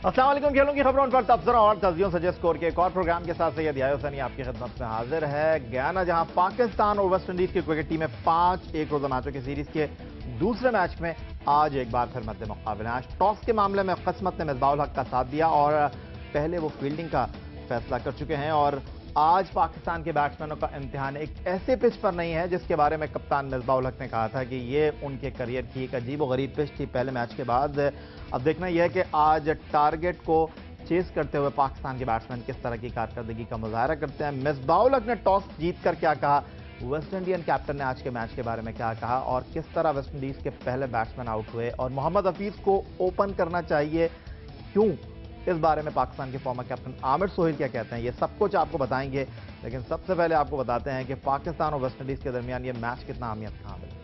अस्सलाम वालेकुम। खेलों की खबरों पर तबसरा और तजियों से स्कोर के एक और प्रोग्राम के साथ सैयद यासनी आपकी खिदमत में हाजिर है। गयाना जहां पाकिस्तान और वेस्ट इंडीज की क्रिकेट टीमें 5 एक रोजा मैचों की सीरीज के दूसरे मैच में आज एक बार फिर मद्दे मुकाबले हैं। आज टॉस के मामले में किस्मत ने मिसबाह उल हक का साथ दिया और पहले वो फील्डिंग का फैसला कर चुके हैं। और आज पाकिस्तान के बैट्समैनों का इम्तिहान एक ऐसे पिच पर नहीं है जिसके बारे में कप्तान मिसबाह उल हक ने कहा था कि ये उनके करियर की एक अजीब व गरीब पिच थी पहले मैच के बाद। अब देखना यह है कि आज टारगेट को चेस करते हुए पाकिस्तान के बैट्समैन किस तरह की कारकर्दगी का मुजाहरा करते हैं। मिसबाह उल हक ने टॉस जीतकर क्या कहा, वेस्ट इंडियन कैप्टन ने आज के मैच के बारे में क्या कहा और किस तरह वेस्ट इंडीज के पहले बैट्समैन आउट हुए और मोहम्मद हफीज को ओपन करना चाहिए क्यों, इस बारे में पाकिस्तान के फॉर्मर कैप्टन आमिर सोहेल क्या कहते हैं, ये सब कुछ आपको बताएंगे। लेकिन सबसे पहले आपको बताते हैं कि पाकिस्तान और वेस्ट इंडीज के दरमियान ये मैच कितना अहमियत का हामिल है।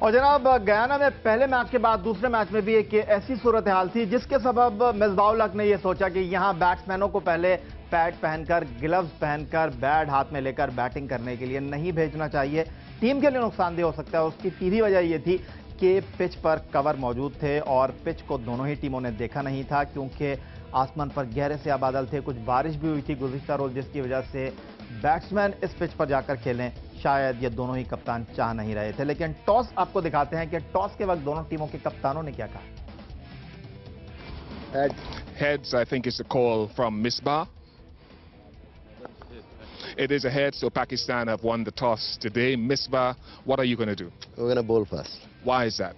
और जनाब गयाना में पहले मैच के बाद दूसरे मैच में भी एक ऐसी सूरत हाल थी जिसके सबब मिसबाह उल हक ने यह सोचा कि यहां बैट्समैनों को पहले पैड पहनकर ग्लव्स पहनकर बैट हाथ में लेकर बैटिंग करने के लिए नहीं भेजना चाहिए, टीम के लिए नुकसानदेह हो सकता है। उसकी सीधी वजह यह थी कि पिच पर कवर मौजूद थे और पिच को दोनों ही टीमों ने देखा नहीं था क्योंकि आसमान पर गहरे से बादल थे, कुछ बारिश भी हुई थी गुज़िश्ता रोज, जिसकी वजह से बैट्समैन इस पिच पर जाकर खेलें शायद ये दोनों ही कप्तान चाह नहीं रहे थे। लेकिन टॉस आपको दिखाते हैं कि टॉस के वक्त दोनों टीमों के कप्तानों ने क्या कहा। Heads, I think, is the call from Misbah. It is a head, so Pakistan have won the toss today. Misbah, what are you going to do? We're going to bowl first. Why is that?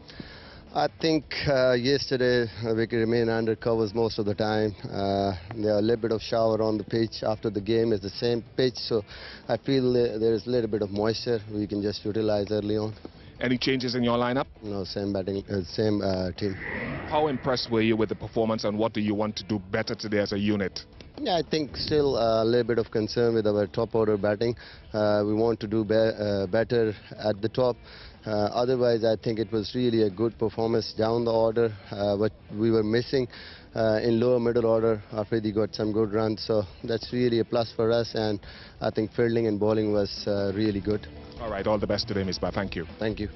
I think yesterday we could remain under covers most of the time. There are a little bit of shower on the pitch after the game. It's the same pitch, so I feel there is a little bit of moisture we can just utilize early on. Any changes in your lineup? No, same batting, same team. How impressed were you with the performance and what do you want to do better today as a unit? Yeah, I think still a little bit of concern with our top order batting. We want to do better at the top. Otherwise, I think it was really a good performance down the order. What we were missing in lower middle order, Afridi got some good runs, so that's really a plus for us. And I think fielding and bowling was really good. All right, all the best today, Misbah. Thank you. Thank you.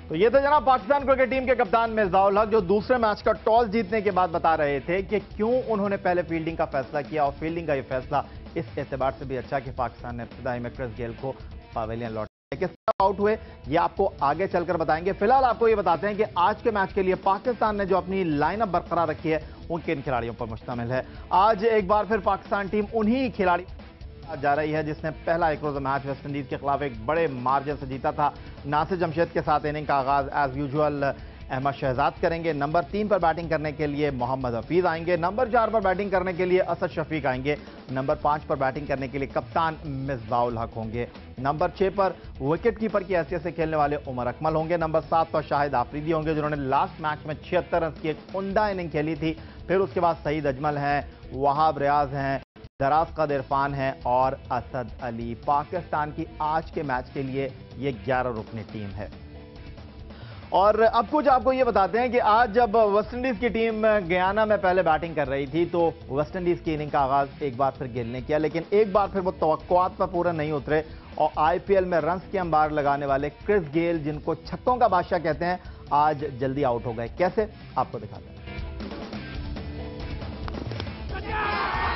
तो ये तो जनाब Pakistan cricket team के कप्तान मिसबाह उल हक जो दूसरे match का toss जीतने के बाद बता रहे थे कि क्यों उन्होंने पहले फील्डिंग का फैसला किया और फील्डिंग का ये फैसला इस एतबार से भी अच्छा कि पाकिस्तान ने इब्तिदाई में क्रिस गेल को पवेलियन लौटाया। किस तरह आउट हुए ये आपको आगे चलकर बताएंगे। फिलहाल आपको ये बताते हैं कि आज के मैच के लिए पाकिस्तान ने जो अपनी लाइनअप बरकरार रखी है उनके इन खिलाड़ियों पर मुश्तमिल है। आज एक बार फिर पाकिस्तान टीम उन्हीं खिलाड़ी जा रही है जिसने पहला एक रोजा मैच वेस्ट इंडीज के खिलाफ एक बड़े मार्जिन से जीता था। नासिर जमशेद के साथ इनिंग का आगाज एज यूजुअल अहमद शहजाद करेंगे। नंबर 3 पर बैटिंग करने के लिए मोहम्मद हफीज आएंगे। नंबर 4 पर बैटिंग करने के लिए असद शफीक आएंगे। नंबर 5 पर बैटिंग करने के लिए कप्तान मिसबाह उल हक होंगे। नंबर 6 पर विकेट कीपर की हैसियत से खेलने वाले उमर अकमल होंगे। नंबर 7 पर शाहिद आफरीदी होंगे जिन्होंने लास्ट मैच में 76 रन की एक उम्दा इनिंग खेली थी। फिर उसके बाद सईद अजमल हैं, वहाब रियाज हैं, दराज कद इरफान है और असद अली। पाकिस्तान की आज के मैच के लिए ये 11 रुकनी टीम है। और अब कुछ आपको ये बताते हैं कि आज जब वेस्ट इंडीज की टीम गयाना में पहले बैटिंग कर रही थी तो वेस्ट इंडीज की इनिंग का आगाज एक बार फिर गिल ने किया, लेकिन एक बार फिर वो तवक्कुआत पर पूरा नहीं उतरे और आईपीएल में रन्स की अंबार लगाने वाले क्रिस गेल, जिनको छक्कों का बादशाह कहते हैं, आज जल्दी आउट हो गए। कैसे, आपको दिखाते हैं।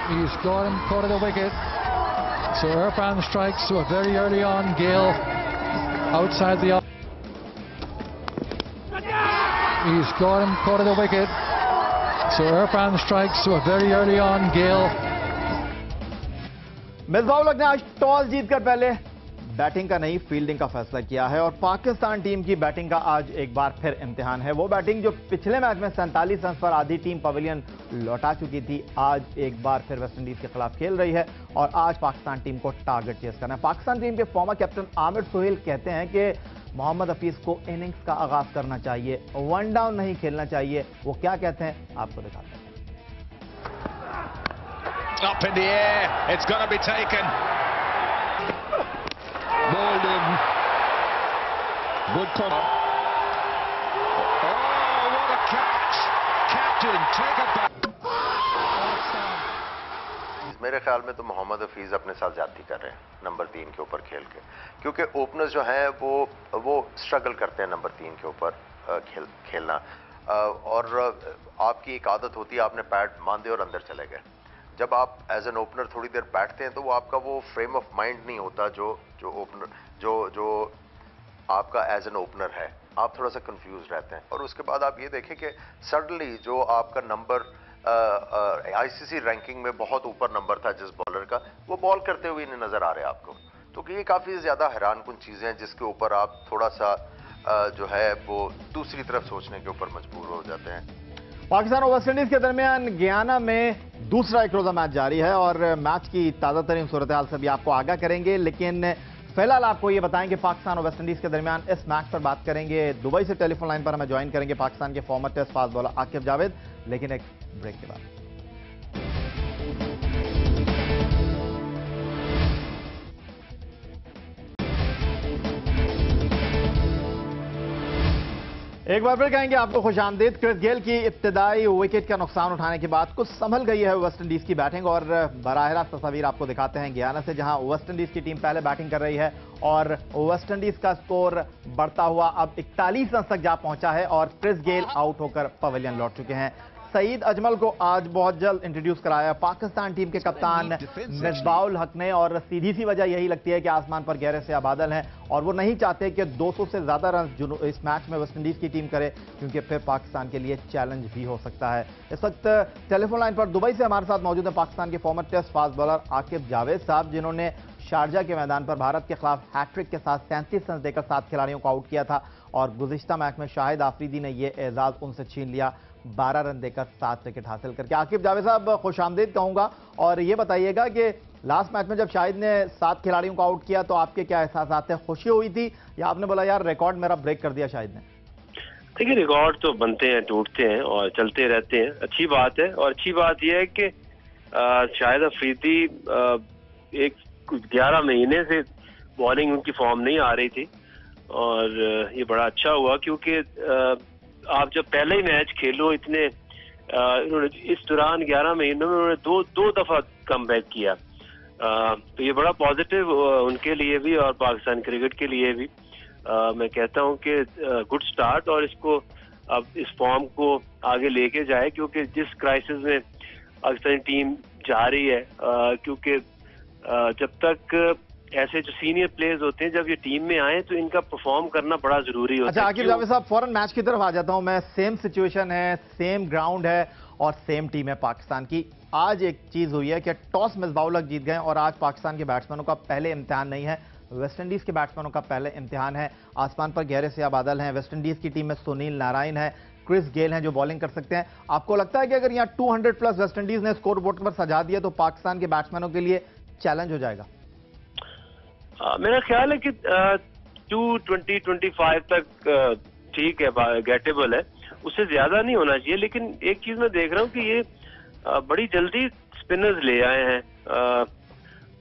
He's got him caught at the wicket. So Irfan strikes very early on. Gale outside the. He's got him caught at the wicket. So Irfan strikes very early on. Gale. Misbah ul Haq ने आज toss जीतकर पहले batting का नहीं fielding का फैसला किया है और पाकिस्तान टीम की बैटिंग का आज एक बार फिर इम्तिहान है। वो बैटिंग जो पिछले मैच में 47 रन पर आधी टीम पवेलियन लौटा चुकी थी, आज एक बार फिर वेस्ट इंडीज के खिलाफ खेल रही है और आज पाकिस्तान टीम को टारगेट चेस करना है। पाकिस्तान टीम के फॉर्मर कैप्टन आमिर सोहेल कहते हैं कि मोहम्मद हफीज को इनिंग्स का आगाज करना चाहिए, वन डाउन नहीं खेलना चाहिए। वो क्या कहते हैं आपको दिखाते हैं। up in the air. It's got to be taken. Mauldin. Good cover. Oh, what a catch. Captain, take it back. मेरे ख्याल में तो मोहम्मद हफीज अपने साथ ज्यादती कर रहे हैं नंबर 3 के ऊपर खेल के, क्योंकि ओपनर्स जो हैं वो स्ट्रगल करते हैं नंबर 3 के ऊपर खेलना। और आपकी एक आदत होती है, आपने पैड बांधे और अंदर चले गए। जब आप एज एन ओपनर थोड़ी देर बैठते हैं तो वो आपका वो फ्रेम ऑफ माइंड नहीं होता जो आपका एज एन ओपनर है। आप थोड़ा सा कंफ्यूज रहते हैं। और उसके बाद आप ये देखें कि सडनली जो आपका नंबर आईसीसी रैंकिंग में बहुत ऊपर नंबर था जिस बॉलर का, वो बॉल करते हुए नहीं नजर आ रहे आपको। तो ये काफी ज्यादा हैरानकुन चीजें हैं जिसके ऊपर आप थोड़ा सा जो है वो दूसरी तरफ सोचने के ऊपर मजबूर हो जाते हैं। पाकिस्तान और वेस्ट इंडीज के दरमियान गयाना में दूसरा एक रोजा मैच जारी है और मैच की ताजा तरीन सूरत हाल से भी आपको आगाह करेंगे, लेकिन फिलहाल आपको ये बताएं कि पाकिस्तान और वेस्ट इंडीज के दरमियान इस मैच पर बात करेंगे। दुबई से टेलीफोन लाइन पर हमें ज्वाइन करेंगे पाकिस्तान के former test fast bowler Aqib Javed, लेकिन एक ब्रेक के बाद। एक बार फिर कहेंगे आपको खुशामदीद। क्रिस गेल की इब्तिदाई विकेट का नुकसान उठाने के बाद कुछ संभल गई है वेस्ट इंडीज की बैटिंग और बराह रास्त तस्वीर आपको दिखाते हैं गयाना से, जहां वेस्ट इंडीज की टीम पहले बैटिंग कर रही है और वेस्ट इंडीज का स्कोर बढ़ता हुआ अब 41 रन तक जा पहुंचा है और क्रिस गेल आउट होकर पवेलियन लौट चुके हैं। सईद अजमल को आज बहुत जल्द इंट्रोड्यूस कराया पाकिस्तान टीम के कप्तान मिसबाउल हक ने, और सीधी सी वजह यही लगती है कि आसमान पर गहरे से बादल हैं और वो नहीं चाहते कि 200 से ज्यादा रन इस मैच में वेस्ट इंडीज की टीम करे, क्योंकि फिर पाकिस्तान के लिए चैलेंज भी हो सकता है। इस वक्त टेलीफोन लाइन पर दुबई से हमारे साथ मौजूद है पाकिस्तान के former test fast bowler Aqib Javed साहब, जिन्होंने शारजा के मैदान पर भारत के खिलाफ हैट्रिक के साथ 37 रन देकर 7 खिलाड़ियों को आउट किया था और गुज़िश्ता मैच में शाहिद आफरीदी ने यह एजाज उनसे छीन लिया 12 रन देकर 7 विकेट हासिल करके। आकिब जावेद साहब खुशामदीद कहूंगा और ये बताइएगा कि लास्ट मैच में जब शाहिद ने 7 खिलाड़ियों को आउट किया तो आपके क्या एहसास आते? खुशी हुई थी या आपने बोला यार रिकॉर्ड मेरा ब्रेक कर दिया शाहिद ने? देखिए, रिकॉर्ड तो बनते हैं, टूटते हैं और चलते रहते हैं, अच्छी बात है। और अच्छी बात यह है कि शाहिद अफरीदी एक 11 महीने से बॉलिंग उनकी फॉर्म नहीं आ रही थी और ये बड़ा अच्छा हुआ, क्योंकि आप जब पहले ही मैच खेलो इतने उन्होंने इस दौरान 11 महीनों में उन्होंने दो दफा कमबैक किया, तो ये बड़ा पॉजिटिव उनके लिए भी और पाकिस्तान क्रिकेट के लिए भी। मैं कहता हूं कि गुड स्टार्ट और इसको अब इस फॉर्म को आगे लेके जाए, क्योंकि जिस क्राइसिस में पाकिस्तानी टीम जा रही है, क्योंकि जब तक ऐसे जो सीनियर प्लेयर्स होते हैं जब ये टीम में आए तो इनका परफॉर्म करना बड़ा जरूरी होता है। अच्छा आकिब जावेद साहब, फौरन मैच की तरफ आ जाता हूं मैं। सेम सिचुएशन है, सेम ग्राउंड है और सेम टीम है पाकिस्तान की। आज एक चीज हुई है कि टॉस मिसबाउल हक जीत गए और आज पाकिस्तान के बैट्समैनों का पहले इम्तिहान नहीं है, वेस्ट इंडीज के बैट्समैनों का पहले इम्तिहान है। आसमान पर गहरे से बादल हैं। वेस्ट इंडीज की टीम में सुनील नारायण है, क्रिस गेल हैं जो बॉलिंग कर सकते हैं। आपको लगता है कि अगर यहाँ 200 प्लस वेस्ट इंडीज ने स्कोर बोर्ड पर सजा दिया तो पाकिस्तान के बैट्समैनों के लिए चैलेंज हो जाएगा? मेरा ख्याल है कि 220-25 तक ठीक है, गेटेबल है, उससे ज्यादा नहीं होना चाहिए। लेकिन एक चीज मैं देख रहा हूँ कि ये बड़ी जल्दी स्पिनर्स ले आए हैं,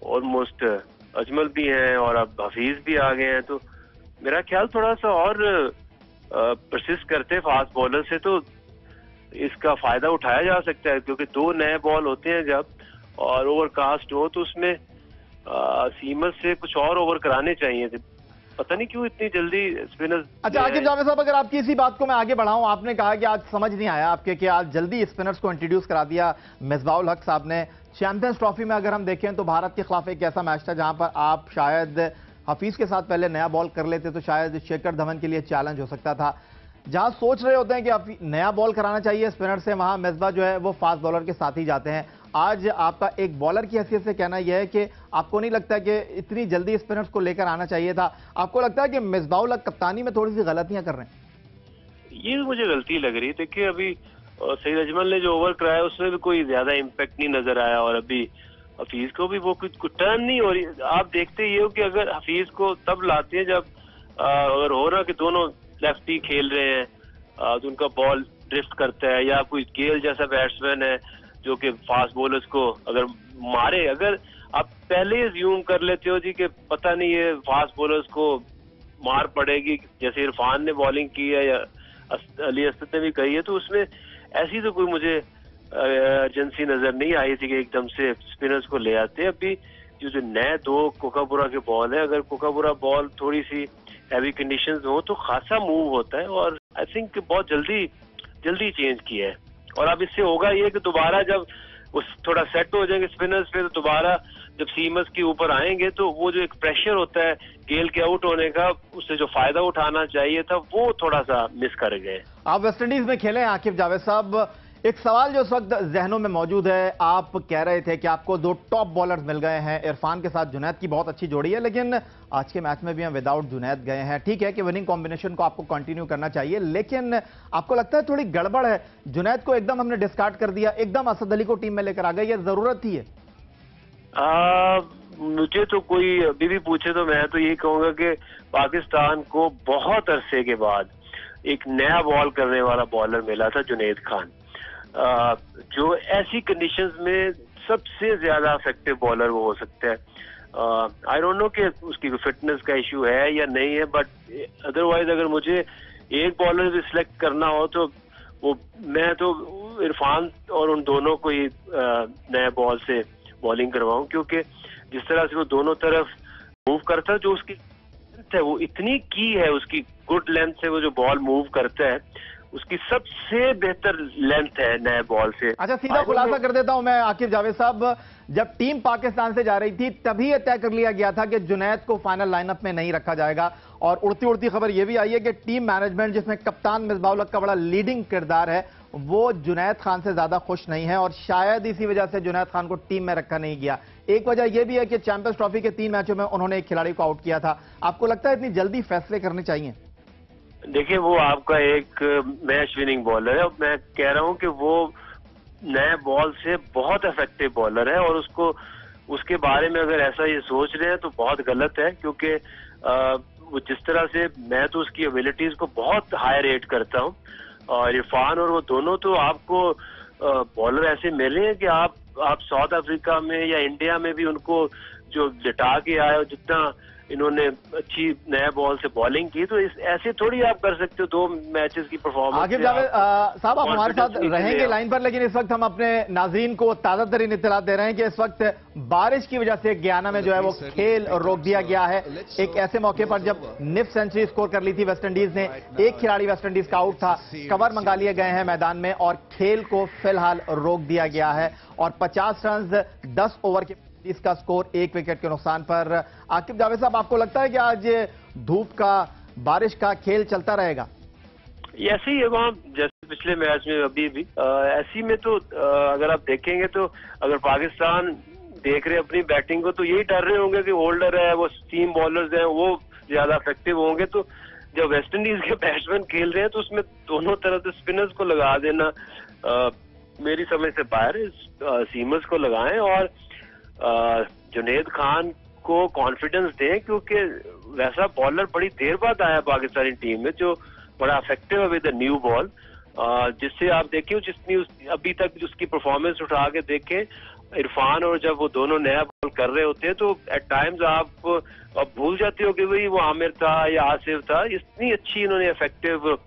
ऑलमोस्ट अजमल भी हैं और अब हफीज भी आ गए हैं, तो मेरा ख्याल थोड़ा सा और परसिस्ट करते फास्ट बॉलर से तो इसका फायदा उठाया जा सकता है, क्योंकि 2 नए बॉल होते हैं जब और ओवरकास्ट हो तो उसमें सीमर से कुछ और ओवर कराने चाहिए थे। पता नहीं क्यों इतनी जल्दी स्पिनर्स। अच्छा आकिब जावेद साहब, अगर आपकी इसी बात को मैं आगे बढ़ाऊं, आपने कहा कि आज समझ नहीं आया आपके कि आज जल्दी स्पिनर्स को इंट्रोड्यूस करा दिया मिसबाउल हक साहब ने। चैंपियंस ट्रॉफी में अगर हम देखें तो भारत के खिलाफ एक ऐसा मैच था जहां पर आप शायद हफीज के साथ पहले नया बॉल कर लेते तो शायद शेखर धवन के लिए चैलेंज हो सकता था। जहां सोच रहे होते हैं कि नया बॉल कराना चाहिए स्पिनर से, वहां मिसबा जो है वो फास्ट बॉलर के साथ ही जाते हैं। आज आपका एक बॉलर की हैसियत से कहना यह है कि आपको नहीं लगता कि इतनी जल्दी स्पिनर्स को लेकर आना चाहिए था? आपको लगता है कि मिसबाउल हक कप्तानी में थोड़ी सी गलतियां कर रहे हैं? ये मुझे गलती लग रही है। देखिए, अभी सईद अजमल ने जो ओवर कराया उसमें भी कोई ज्यादा इम्पैक्ट नहीं नजर आया और अभी हफीज को भी वो कुछ टर्न नहीं हो रही। आप देखते ही हो कि अगर हफीज को तब लाते हैं जब अगर हो रहा कि दोनों लेफ्टी खेल रहे हैं तो उनका बॉल ड्रिफ्ट करता है, या कोई गेल जैसा बैट्समैन है जो कि फास्ट बॉलर्स को अगर मारे, अगर आप पहले ही ज्यूम कर लेते हो जी कि पता नहीं ये फास्ट बॉलर्स को मार पड़ेगी, जैसे इरफान ने बॉलिंग की है या अली असद ने भी कही है, तो उसमें ऐसी तो कोई मुझे एजेंसी नजर नहीं आई थी कि एकदम से स्पिनर्स को ले आते। अभी जो नए 2 कोकापुरा के बॉल है, अगर कोकापुरा बॉल थोड़ी सी हैवी कंडीशंस हो तो खासा मूव होता है, और आई थिंक बहुत जल्दी चेंज किया है। और अब इससे होगा ये कि दोबारा जब उस थोड़ा सेट हो जाएंगे स्पिनर्स पे, तो दोबारा जब सीमर्स के ऊपर आएंगे तो वो जो एक प्रेशर होता है गेल के आउट होने का, उससे जो फायदा उठाना चाहिए था वो थोड़ा सा मिस कर गए। आप वेस्टइंडीज में खेले आकिब जावेद साहब, एक सवाल जो इस वक्त जहनों में मौजूद है, आप कह रहे थे कि आपको 2 टॉप बॉलर्स मिल गए हैं, इरफान के साथ जुनैद की बहुत अच्छी जोड़ी है, लेकिन आज के मैच में भी हम विदाउट जुनैद गए हैं। ठीक है कि विनिंग कॉम्बिनेशन को आपको कंटिन्यू करना चाहिए, लेकिन आपको लगता है थोड़ी गड़बड़ है? जुनैद को एकदम हमने डिस्कार्ड कर दिया, एकदम असद अली को टीम में लेकर आ गए, ये जरूरत थी है? मुझे तो कोई अभी भी पूछे तो मैं तो यही कहूंगा कि पाकिस्तान को बहुत अरसे के बाद एक नया बॉल करने वाला बॉलर मिला था, जुनैद खान, जो ऐसी कंडीशंस में सबसे ज्यादा इफेक्टिव बॉलर वो हो सकता है। आई डोंट नो कि उसकी फिटनेस का इशू है या नहीं है, बट अदरवाइज अगर मुझे एक बॉलर भी सिलेक्ट करना हो तो वो मैं तो इरफान और उन दोनों को ही नए बॉल से बॉलिंग करवाऊं, क्योंकि जिस तरह से वो दोनों तरफ मूव करता है, जो उसकी लेंथ है वो इतनी की है, उसकी गुड लेंथ से वो जो बॉल मूव करता है उसकी सबसे बेहतर लेंथ है नए बॉल से। अच्छा, सीधा खुलासा कर देता हूं मैं आकिब जावेद साहब, जब टीम पाकिस्तान से जा रही थी तभी यह तय कर लिया गया था कि जुनैद को फाइनल लाइनअप में नहीं रखा जाएगा, और उड़ती उड़ती खबर यह भी आई है कि टीम मैनेजमेंट, जिसमें कप्तान मिसबाह उल हक का बड़ा लीडिंग किरदार है, वो जुनैद खान से ज्यादा खुश नहीं है, और शायद इसी वजह से जुनैद खान को टीम में रखा नहीं गया। एक वजह यह भी है कि चैंपियंस ट्रॉफी के 3 मैचों में उन्होंने एक खिलाड़ी को आउट किया था। आपको लगता है इतनी जल्दी फैसले करने चाहिए? देखिए, वो आपका एक मैच विनिंग बॉलर है, और मैं कह रहा हूं कि वो नए बॉल से बहुत इफेक्टिव बॉलर है, और उसके बारे में अगर ऐसा ये सोच रहे हैं तो बहुत गलत है, क्योंकि वो जिस तरह से मैं तो उसकी एबिलिटीज को बहुत हाई रेट करता हूं, और इरफान और वो दोनों तो आपको बॉलर ऐसे मिले हैं कि आप साउथ अफ्रीका में या इंडिया में भी उनको जो लिटा के आए और जितना इन्होंने अच्छी नया बॉल से बॉलिंग की, तो ऐसे थोड़ी आप कर सकते हो 2 मैचेस की परफॉर्मेंस। आकिब जावेद साहब, आप हमारे साथ रहेंगे लाइन पर, लेकिन इस वक्त हम अपने नाजरीन को ताजा तरीन इत्तलात दे रहे हैं कि इस वक्त बारिश की वजह से गयाना में जो है वो खेल रोक दिया गया है। एक ऐसे मौके पर जब निफ सेंचुरी स्कोर कर ली थी वेस्टइंडीज ने, एक खिलाड़ी वेस्टइंडीज का आउट था, कवर मंगा लिए गए हैं मैदान में, और खेल को फिलहाल रोक दिया गया है, और 50 रन 10 ओवर के इसका स्कोर 1 विकेट के नुकसान पर। आकिब जावेद साहब, आपको लगता है कि आज धूप का, बारिश का खेल चलता रहेगा? ऐसे ही है वहाँ, जैसे पिछले मैच में अभी भी ऐसी में तो अगर आप देखेंगे तो अगर पाकिस्तान देख रहे अपनी बैटिंग को तो यही डर रहे होंगे कि होल्डर है, वो सीम बॉलर्स हैं, वो ज्यादा इफेक्टिव होंगे। तो जब वेस्ट इंडीज के बैट्समैन खेल रहे हैं तो उसमें दोनों तरफ से स्पिनर्स को लगा देना मेरी समझ से बाहर है। सीमर्स को लगाएं और जुनैद खान को कॉन्फिडेंस दें, क्योंकि वैसा बॉलर बड़ी देर बाद आया पाकिस्तानी टीम में जो बड़ा इफेक्टिव है विद द न्यू बॉल, जिससे आप देखिए जितनी अभी तक उसकी परफॉर्मेंस उठा के देखें इरफान, और जब वो दोनों नया बॉल कर रहे होते हैं तो एट टाइम्स आप भूल जाते हो कि भाई वो आमिर था या आसिफ था, इतनी अच्छी इन्होंने इफेक्टिव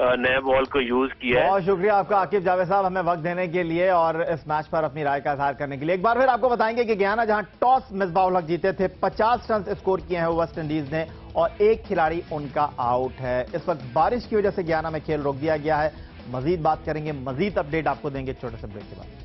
नए बॉल को यूज किया है। बहुत शुक्रिया आपका आकिब जावेद साहब, हमें वक्त देने के लिए और इस मैच पर अपनी राय का इजहार करने के लिए। एक बार फिर आपको बताएंगे कि गयाना जहां टॉस मिसबाह उल हक जीते थे, 50 रन स्कोर किए हैं वेस्ट इंडीज ने, और एक खिलाड़ी उनका आउट है। इस वक्त बारिश की वजह से गयाना में खेल रोक दिया गया है। मजीद बात करेंगे, मजीद अपडेट आपको देंगे छोटे से ब्रेक के बाद।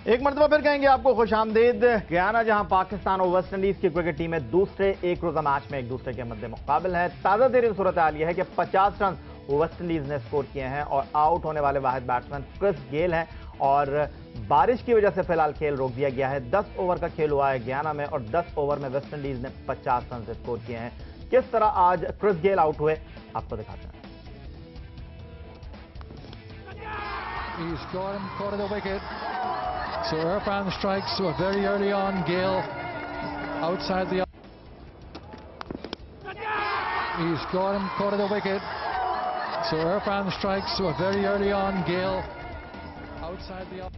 एक मरतबा फिर कहेंगे आपको खुशामदीद। गयाना जहां पाकिस्तान और वेस्ट इंडीज की क्रिकेट टीमें दूसरे एक रोजा मैच में एक दूसरे के मद्दे मुकाबिल है। ताजा तरीन सूरत हाल यह है कि 50 रन वेस्ट इंडीज ने स्कोर किए हैं और आउट होने वाले वाहिद बैट्समैन क्रिस गेल हैं, और बारिश की वजह से फिलहाल खेल रोक दिया गया है। 10 ओवर का खेल हुआ है गयाना में, और 10 ओवर में वेस्ट इंडीज ने 50 रन स्कोर किए हैं। किस तरह आज क्रिस गेल आउट हुए आपको दिखाते हैं। He's got him, caught the wicket. So Irfan strikes very early on. Gale outside the He's got him caught at the wicket. So Irfan strikes very early on. Gale outside the.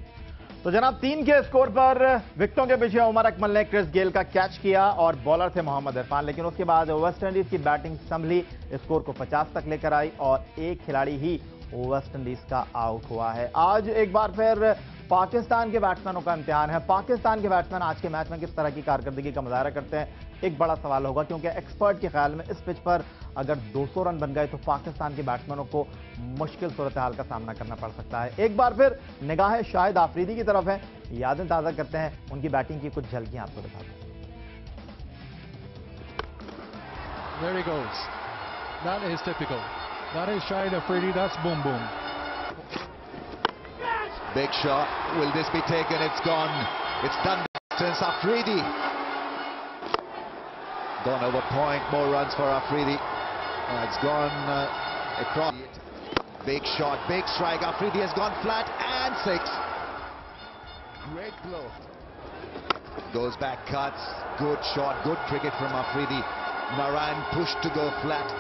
तो जनाब 3 के score पर विकेटों के पीछे उमर अकमल ने Chris Gayle का catch किया और बॉलर थे मोहम्मद इरफान, लेकिन उसके बाद वेस्ट इंडीज की बैटिंग संभली, स्कोर को 50 तक लेकर आई और एक खिलाड़ी ही वेस्ट इंडीज का आउट हुआ है। आज एक बार फिर पाकिस्तान के बैट्समैनों का इम्तिहान है। पाकिस्तान के बैट्समैन आज के मैच में किस तरह की कारकर्दगी का मुजाहरा करते हैं, एक बड़ा सवाल होगा, क्योंकि एक्सपर्ट के ख्याल में इस पिच पर अगर 200 रन बन गए तो पाकिस्तान के बैट्समैनों को मुश्किल सूरत हाल का सामना करना पड़ सकता है। एक बार फिर निगाहें शाहिद आफरीदी की तरफ है, यादें ताज़ा करते हैं उनकी बैटिंग की कुछ झलकियां आपको दिखाते हैं। There he goes. That is typical. That is Shahid Afridi. That's boom boom. Big shot. Will this be taken? It's gone. It's done. Distance. Afridi. Gone over point. More runs for Afridi. It's gone across. Big shot. Big strike. Afridi has gone flat and 6. Great blow. Goes back, cuts. Good shot. Good cricket from Afridi. Naran pushed to go flat.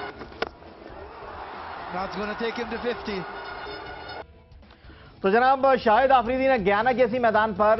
That's going to take him to 50. तो जनाब शाहिद आफरीदी ने Guyana के इसी मैदान पर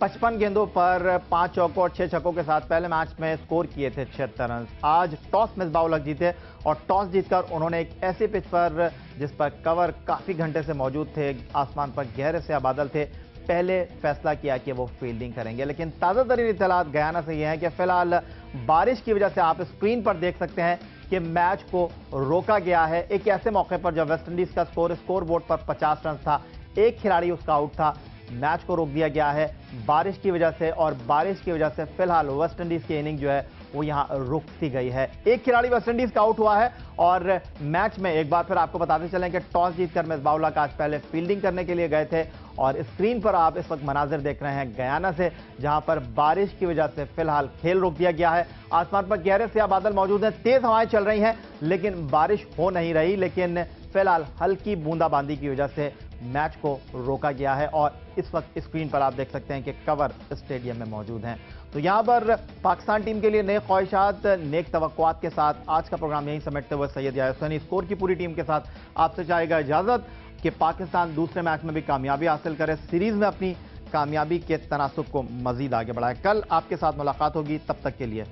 55 गेंदों पर 5 चौकों और 6 छक्कों के साथ पहले मैच में स्कोर किए थे 76 रन। आज टॉस मिसबाह-उल-हक जीते और टॉस जीतकर उन्होंने एक ऐसे पिच पर जिस पर कवर काफी घंटे से मौजूद थे, आसमान पर गहरे से बादल थे, पहले फैसला किया कि वो फील्डिंग करेंगे। लेकिन ताज़ा तरीन इत्तलात गयाना से यह है कि फिलहाल बारिश की वजह से आप स्क्रीन पर देख सकते हैं कि मैच को रोका गया है एक ऐसे मौके पर जब वेस्ट इंडीज का स्कोर बोर्ड पर 50 रन था, एक खिलाड़ी उसका आउट था, मैच को रोक दिया गया है बारिश की वजह से, और बारिश की वजह से फिलहाल वेस्ट इंडीज की इनिंग जो है वो यहां रुक सी गई है। एक खिलाड़ी वेस्ट इंडीज का आउट हुआ है और मैच में एक बार फिर आपको बताते चलें कि टॉस जीतकर मिसबाह-उल-हक आज पहले फील्डिंग करने के लिए गए थे और स्क्रीन पर आप इस वक्त मनाजिर देख रहे हैं गयाना से, जहां पर बारिश की वजह से फिलहाल खेल रोक दिया गया है। आसमान पर गहरे से बादल मौजूद हैं, तेज हवाएं चल रही हैं, लेकिन बारिश हो नहीं रही, लेकिन फिलहाल हल्की बूंदाबांदी की वजह से मैच को रोका गया है और इस वक्त स्क्रीन पर आप देख सकते हैं कि कवर स्टेडियम में मौजूद हैं। तो यहां पर पाकिस्तान टीम के लिए नेक ख्वाहिशात, नेक तवक्कुआत के साथ आज का प्रोग्राम यहीं समेटते हुए सैयद याहिया हुसैनी स्कोर की पूरी टीम के साथ आपसे चाहेगा इजाजत कि पाकिस्तान दूसरे मैच में भी कामयाबी हासिल करे, सीरीज में अपनी कामयाबी के तनासुब को मजीद आगे बढ़ाए। कल आपके साथ मुलाकात होगी, तब तक के लिए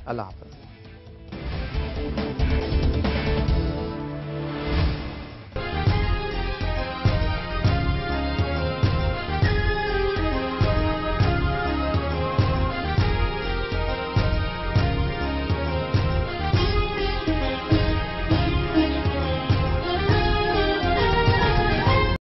अल्लाह हाफ़िज़।